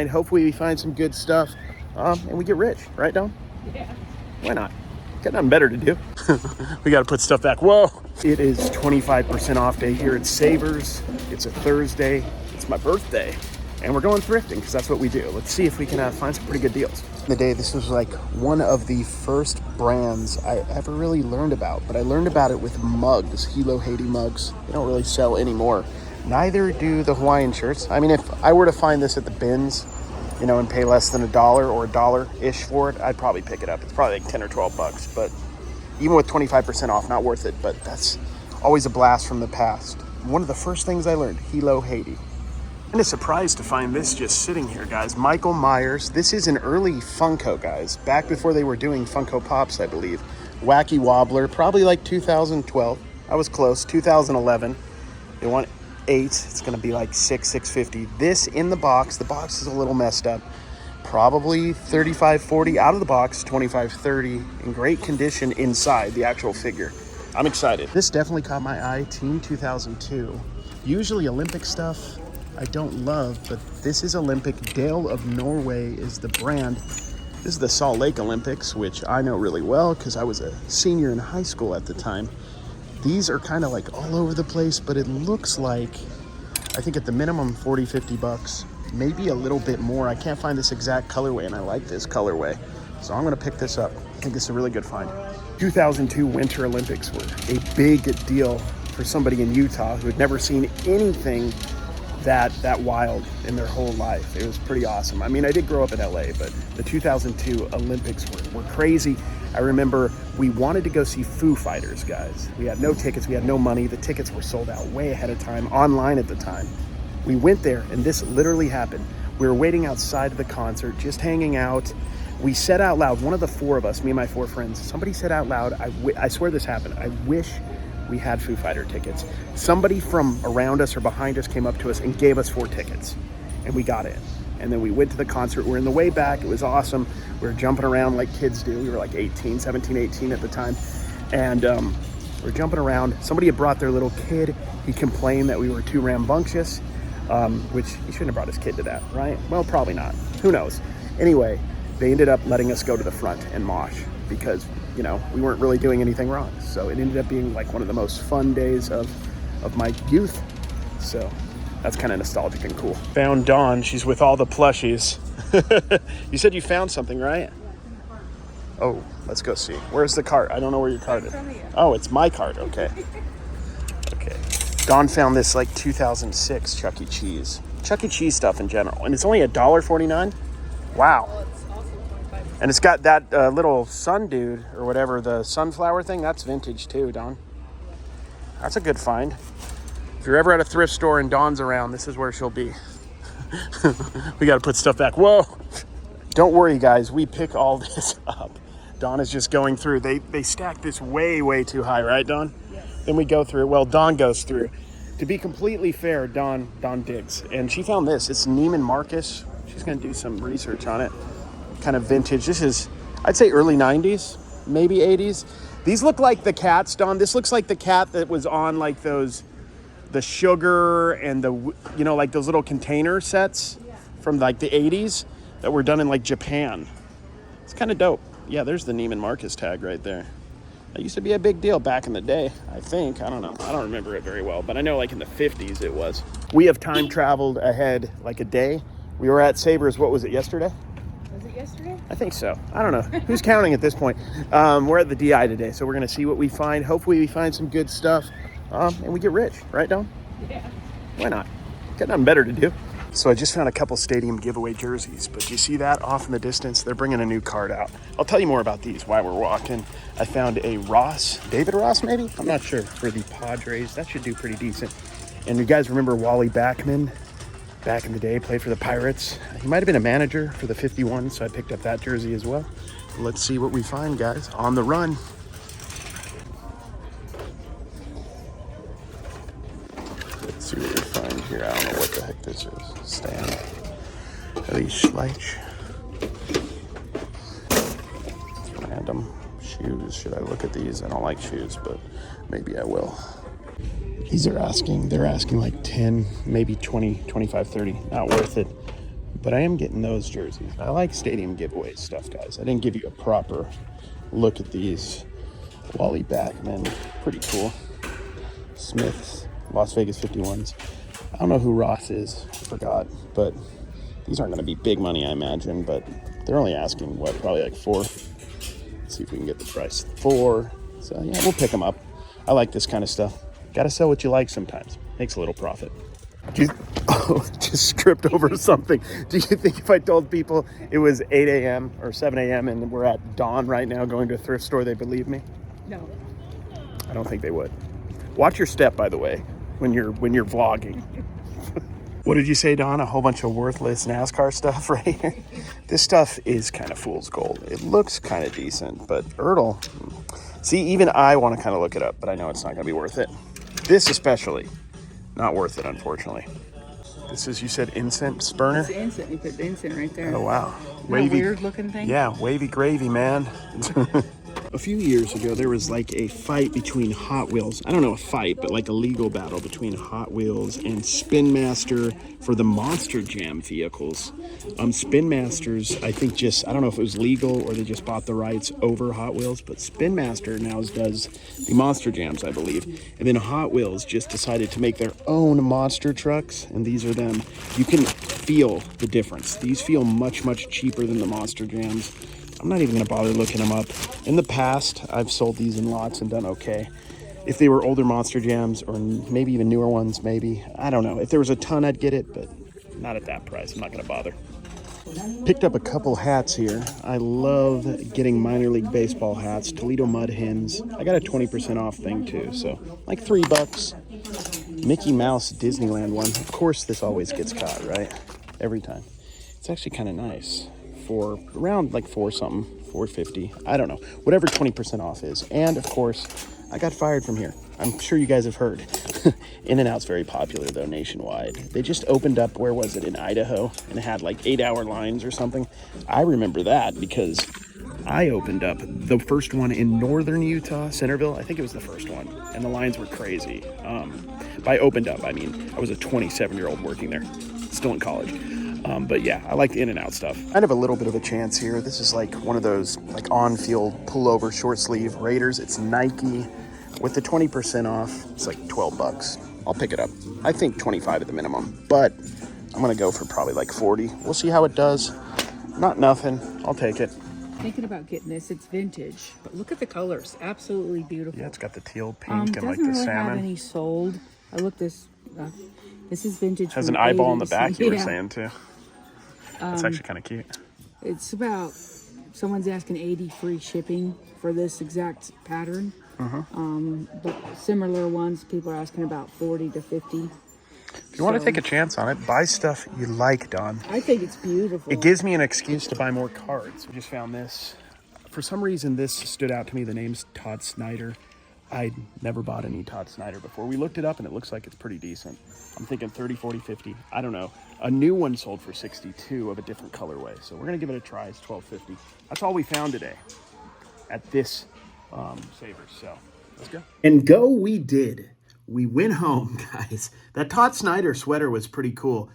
And hopefully we find some good stuff and we get rich, right, Don? Yeah. Why not? Got nothing better to do. We got to put stuff back. Whoa! It is 25% off day here at Savers. It's a Thursday. It's my birthday. And we're going thrifting because that's what we do. Let's see if we can find some pretty good deals. The day, this was like one of the first brands I ever really learned about. But I learned about it with mugs, Hilo Haiti mugs. They don't really sell anymore. Neither do the Hawaiian shirts. I mean, if I were to find this at the bins, you know, and pay less than $1 or $1-ish for it, I'd probably pick it up. It's probably like 10 or 12 bucks, but even with 25% off, not worth it. But that's always a blast from the past. One of the first things I learned, Hilo Haiti. Kind of surprised to find this just sitting here, guys. Michael Myers. This is an early Funko, guys. Back before they were doing Funko Pops, I believe. Wacky Wobbler, probably like 2012. I was close, 2011. They want 8, it's gonna be like $650. This in the box is a little messed up. Probably $35.40 out of the box, $25.30 in great condition inside the actual figure. I'm excited. This definitely caught my eye, Team 2002. Usually Olympic stuff I don't love, but this is Olympic. Dale of Norway is the brand. This is the Salt Lake Olympics, which I know really well because I was a senior in high school at the time. These are kind of like all over the place, but it looks like, I think at the minimum, 40, 50 bucks, maybe a little bit more. I can't find this exact colorway, and I like this colorway. So I'm gonna pick this up. I think this is a really good find. 2002 Winter Olympics were a big deal for somebody in Utah who had never seen anything that wild in their whole life. It was pretty awesome. I mean, I did grow up in LA, but the 2002 Olympics were crazy. I remember we wanted to go see Foo Fighters, guys. We had no tickets, we had no money. The tickets were sold out way ahead of time, online at the time. We went there and this literally happened. We were waiting outside of the concert, just hanging out. We said out loud, one of the 4 of us, me and my 4 friends, somebody said out loud, I swear this happened, I wish we had Foo Fighter tickets. Somebody from around us or behind us came up to us and gave us 4 tickets, and we got in. And then we went to the concert. We're in the way back. It was awesome. We were jumping around like kids do. We were like 17, 18 at the time. And we're jumping around. Somebody had brought their little kid. He complained that we were too rambunctious, which he shouldn't have brought his kid to that, right? Well, probably not. Who knows? Anyway, they ended up letting us go to the front and mosh because, you know, we weren't really doing anything wrong. So it ended up being like one of the most fun days of my youth. So that's kind of nostalgic and cool. Found Dawn. She's with all the plushies. You said you found something, right? Oh, let's go see. Where's the cart? I don't know where your cart is. Oh, it's my cart. Okay. Okay. Dawn found this like 2006 Chuck E. Cheese. Chuck E. Cheese stuff in general. And it's only $1.49? Wow. And it's got that little sun dude or whatever, the sunflower thing. That's vintage too, Dawn. That's a good find. If you're ever at a thrift store and Dawn's around, this is where she'll be. We got to put stuff back. Whoa. Don't worry, guys. We pick all this up. Dawn is just going through. They stack this way, way too high, right, Dawn? Yes. Then we go through. Well, Dawn goes through. To be completely fair, Dawn digs. And she found this. It's Neiman Marcus. She's going to do some research on it. Kind of vintage. This is, I'd say early 90s, maybe 80s. These look like the cats, Dawn. This looks like the cat that was on like those, the sugar and the, you know, like those little container sets from like the 80s that were done in like Japan. It's kind of dope. Yeah, there's the Neiman Marcus tag right there. That used to be a big deal back in the day, I think. I don't know. I don't remember it very well, but I know like in the 50s it was. We have time traveled ahead like a day. We were at Savers, what was it, yesterday? Was it yesterday? I think so. I don't know. Who's counting at this point? We're at the DI today, so we're going to see what we find. Hopefully we find some good stuff and we get rich. Right, Dawn? Yeah. Why not? Got nothing better to do. So I just found a couple stadium giveaway jerseys, but you see that off in the distance? They're bringing a new card out. I'll tell you more about these while we're walking. I found a Ross, David Ross maybe? I'm not sure, for the Padres. That should do pretty decent. And you guys remember Wally Backman? Back in the day, played for the Pirates. He might have been a manager for the 51, so I picked up that jersey as well. Let's see what we find, guys. On the run. Let's see what we find here. I don't know what the heck this is. Stan. Ellie Schleich. Random shoes. Should I look at these? I don't like shoes, but maybe I will. They're asking like 10, maybe 20, 25, 30. Not worth it. But I am getting those jerseys. I like stadium giveaway stuff, guys. I didn't give you a proper look at these. Wally Backman, pretty cool. Smiths, Las Vegas 51s. I don't know who Ross is, I forgot, but these aren't going to be big money, I imagine, but they're only asking, what, probably like 4. Let's see if we can get the price. 4. So, yeah, we'll pick them up. I like this kind of stuff. Got to sell what you like sometimes. Makes a little profit. Just script over something. Do you think if I told people it was 8 a.m. or 7 a.m. and we're at dawn right now going to a thrift store, they believe me? No. I don't think they would. Watch your step, by the way, when you're vlogging. What did you say, Don? A whole bunch of worthless NASCAR stuff right here? This stuff is kind of fool's gold. It looks kind of decent, but Ertl, see, even I want to kind of look it up, but I know it's not going to be worth it. This especially, not worth it, unfortunately. This is, you said, incense burner? It's incense. You put the incense right there. Oh, wow. Wavy, weird looking thing? Yeah, wavy gravy, man. A few years ago, there was like a fight between Hot Wheels. I don't know a fight, but like a legal battle between Hot Wheels and Spin Master for the Monster Jam vehicles. Spin Masters, I think I don't know if it was legal or they just bought the rights over Hot Wheels, but Spin Master now does the Monster Jams, I believe. And then Hot Wheels just decided to make their own monster trucks, and these are them. You can feel the difference. These feel much, much cheaper than the Monster Jams. I'm not even going to bother looking them up. In the past, I've sold these in lots and done okay. If they were older Monster Jams or maybe even newer ones, maybe. I don't know. If there was a ton, I'd get it, but not at that price. I'm not going to bother. Picked up a couple hats here. I love getting minor league baseball hats, Toledo Mud Hens. I got a 20% off thing too, so like $3. Mickey Mouse Disneyland one. Of course, this always gets caught, right? Every time. It's actually kind of nice. For around like 4 something, 450. I don't know. Whatever 20% off is. And of course, I got fired from here. I'm sure you guys have heard. In-N-Out's very popular though nationwide. They just opened up, where was it, in Idaho, and it had like 8-hour lines or something. I remember that because I opened up the first one in northern Utah, Centerville. I think it was the first one, and the lines were crazy. By opened up, I mean I was a 27-year-old working there, still in college. But yeah, I like the In-N-Out stuff. Kind of a little bit of a chance here. This is like one of those like on-field pullover short sleeve Raiders. It's Nike with the 20% off. It's like $12. I'll pick it up. I think 25 at the minimum, but I'm gonna go for probably like 40. We'll see how it does. Not nothing. I'll take it. Thinking about getting this. It's vintage, but look at the colors. Absolutely beautiful. Yeah, it's got the teal, pink, and like the really salmon. Have any sold. I looked this. This is vintage. Has an eyeball in the back. You were saying too. That's actually kind of cute. It's about, someone's asking 80 free shipping for this exact pattern. But similar ones, people are asking about 40 to 50. If you want to take a chance on it, buy stuff you like, Don. I think it's beautiful. It gives me an excuse to buy more cards. We just found this. For some reason, this stood out to me. The name's Todd Snyder. I'd never bought any Todd Snyder before. We looked it up and it looks like it's pretty decent. I'm thinking 30, 40, 50. I don't know. A new one sold for 62 of a different colorway. So we're going to give it a try. It's $12.50. That's all we found today at this Savers. So let's go. And go we did. We went home, guys. That Todd Snyder sweater was pretty cool.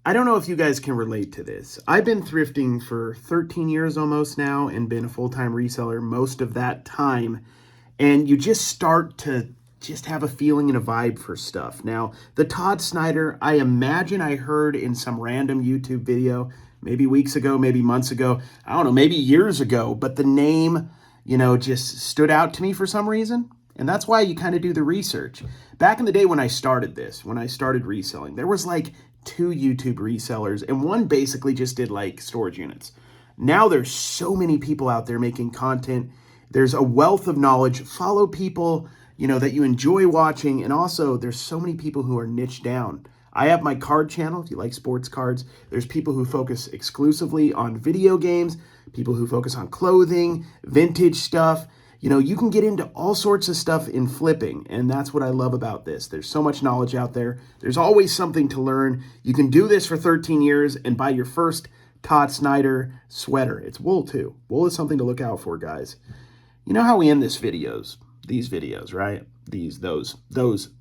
I don't know if you guys can relate to this. I've been thrifting for 13 years almost now and been a full-time reseller most of that time. And you just start to just have a feeling and a vibe for stuff. Now, the Todd Snyder, I imagine I heard in some random YouTube video, maybe weeks ago, maybe months ago, I don't know, maybe years ago, but the name, just stood out to me for some reason. And that's why you kind of do the research. Back in the day when I started reselling, there was like 2 YouTube resellers, and one basically just did like storage units. Now there's so many people out there making content. There's a wealth of knowledge. Follow people, that you enjoy watching. And also, there's so many people who are niche down. I have my card channel, if you like sports cards. There's people who focus exclusively on video games, people who focus on clothing, vintage stuff. You can get into all sorts of stuff in flipping, and that's what I love about this. There's so much knowledge out there. There's always something to learn. You can do this for 13 years and buy your first Todd Snyder sweater. It's wool, too. Wool is something to look out for, guys. You know how we end these videos, right? Those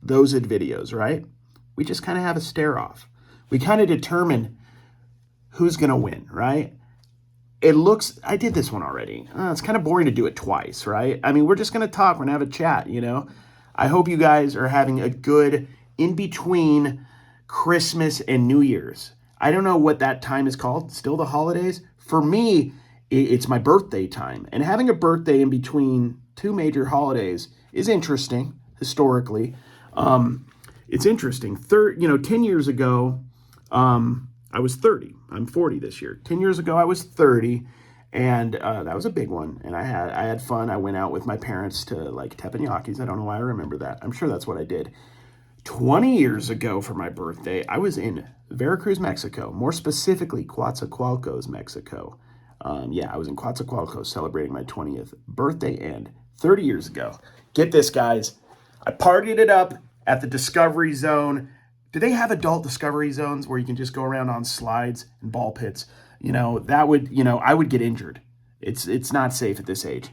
videos, right? We just kind of have a stare off. We kind of determine who's going to win, right? It looks, I did this one already. It's kind of boring to do it twice, right? I mean, we're just going to talk. We're going to have a chat, you know? I hope you guys are having a good in-between Christmas and New Year's. I don't know what that time is called. Still the holidays? For me, it's my birthday time. And having a birthday in between two major holidays is interesting, historically. It's interesting. 10 years ago, I was 30. I'm 40 this year. 10 years ago, I was 30, and that was a big one. And I had fun. I went out with my parents to like teppanyakis. I don't know why I remember that. I'm sure that's what I did. 20 years ago for my birthday, I was in Veracruz, Mexico. More specifically, Coatzacoalcos, Mexico. I was in Coatzacoalcos celebrating my 20th birthday, and 30 years ago. Get this, guys. I partied it up at the Discovery Zone. Do they have adult Discovery Zones where you can just go around on slides and ball pits? I would get injured. It's not safe at this age.